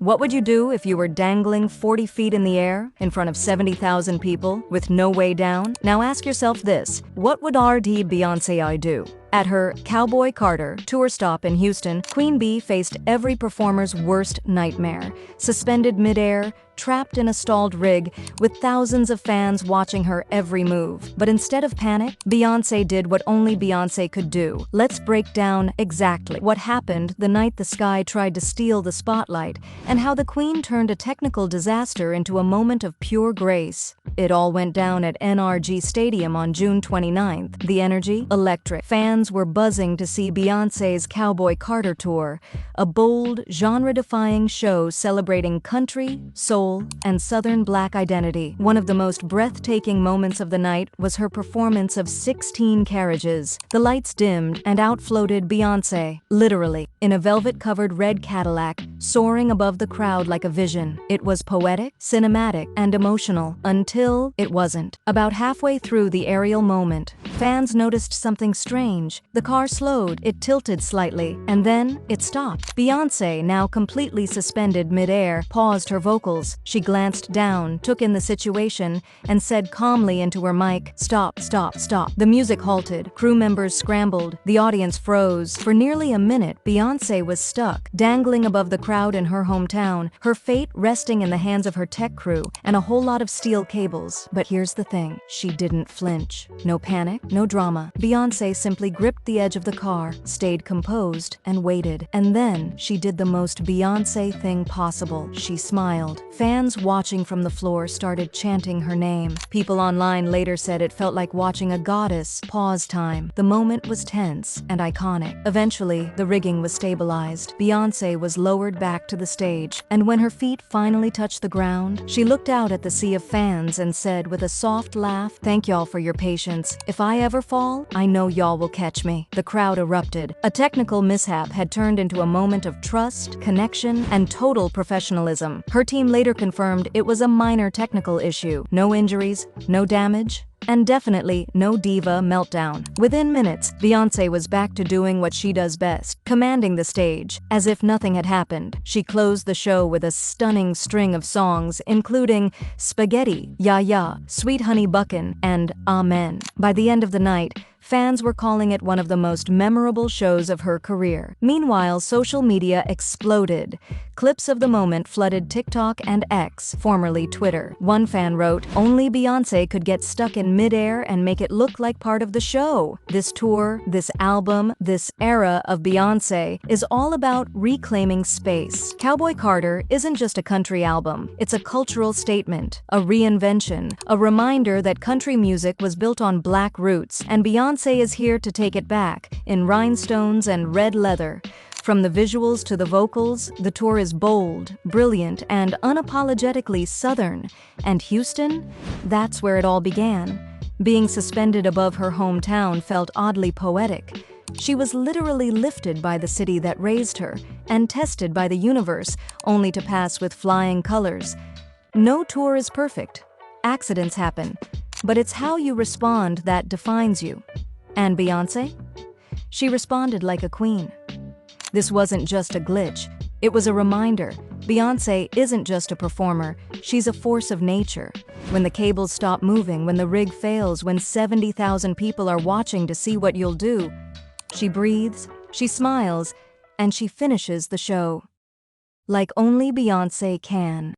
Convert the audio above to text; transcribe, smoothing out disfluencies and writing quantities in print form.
What would you do if you were dangling 40 feet in the air in front of 70,000 people with no way down? Now ask yourself this: what would RD Beyoncé do? At her Cowboy Carter tour stop in Houston, Queen Bee faced every performer's worst nightmare. Suspended midair, trapped in a stalled rig, with thousands of fans watching her every move. But instead of panic, Beyoncé did what only Beyoncé could do. Let's break down exactly what happened the night the sky tried to steal the spotlight, and how the Queen turned a technical disaster into a moment of pure grace. It all went down at NRG Stadium on June 29th. The energy? Electric. Fans were buzzing to see Beyoncé's Cowboy Carter tour, a bold, genre-defying show celebrating country, soul, and Southern Black identity. One of the most breathtaking moments of the night was her performance of 16 Carriages. The lights dimmed, and out floated Beyoncé, literally, in a velvet-covered red Cadillac, soaring above the crowd like a vision. It was poetic, cinematic, and emotional, until it wasn't. About halfway through the aerial moment, fans noticed something strange. The car slowed, it tilted slightly, and then it stopped. Beyoncé, now completely suspended midair, paused her vocals. She glanced down, took in the situation, and said calmly into her mic, "Stop, stop, stop." The music halted. Crew members scrambled. The audience froze. For nearly a minute, Beyoncé was stuck, dangling above the crowd in her hometown, her fate resting in the hands of her tech crew and a whole lot of steel cables. But here's the thing: she didn't flinch. No panic, no drama. Beyoncé simply gripped the edge of the car, stayed composed, and waited. And then she did the most Beyoncé thing possible. She smiled. Fans watching from the floor started chanting her name. People online later said it felt like watching a goddess. Pause time. The moment was tense and iconic. Eventually, the rigging was stabilized. Beyoncé was lowered back to the stage, and when her feet finally touched the ground, she looked out at the sea of fans and said with a soft laugh, "Thank y'all for your patience. If I ever fall, I know y'all will catch me." The crowd erupted. A technical mishap had turned into a moment of trust, connection, and total professionalism. Her team later confirmed it was a minor technical issue. No injuries, no damage, and definitely no diva meltdown. Within minutes, Beyoncé was back to doing what she does best, commanding the stage. As if nothing had happened, she closed the show with a stunning string of songs, including Spaghetti, Ya Ya, Sweet Honey Buckin', and Amen. By the end of the night, fans were calling it one of the most memorable shows of her career. Meanwhile, social media exploded. Clips of the moment flooded TikTok and X, formerly Twitter. One fan wrote, "Only Beyoncé could get stuck in midair and make it look like part of the show." This tour, this album, this era of Beyoncé is all about reclaiming space. Cowboy Carter isn't just a country album. It's a cultural statement, a reinvention, a reminder that country music was built on Black roots, and Beyoncé is here to take it back, in rhinestones and red leather. From the visuals to the vocals, the tour is bold, brilliant, and unapologetically Southern. And Houston? That's where it all began. Being suspended above her hometown felt oddly poetic. She was literally lifted by the city that raised her, and tested by the universe, only to pass with flying colors. No tour is perfect. Accidents happen. But it's how you respond that defines you. And Beyoncé? She responded like a queen. This wasn't just a glitch. It was a reminder. Beyoncé isn't just a performer. She's a force of nature. When the cables stop moving, when the rig fails, when 70,000 people are watching to see what you'll do, she breathes, she smiles, and she finishes the show. Like only Beyoncé can.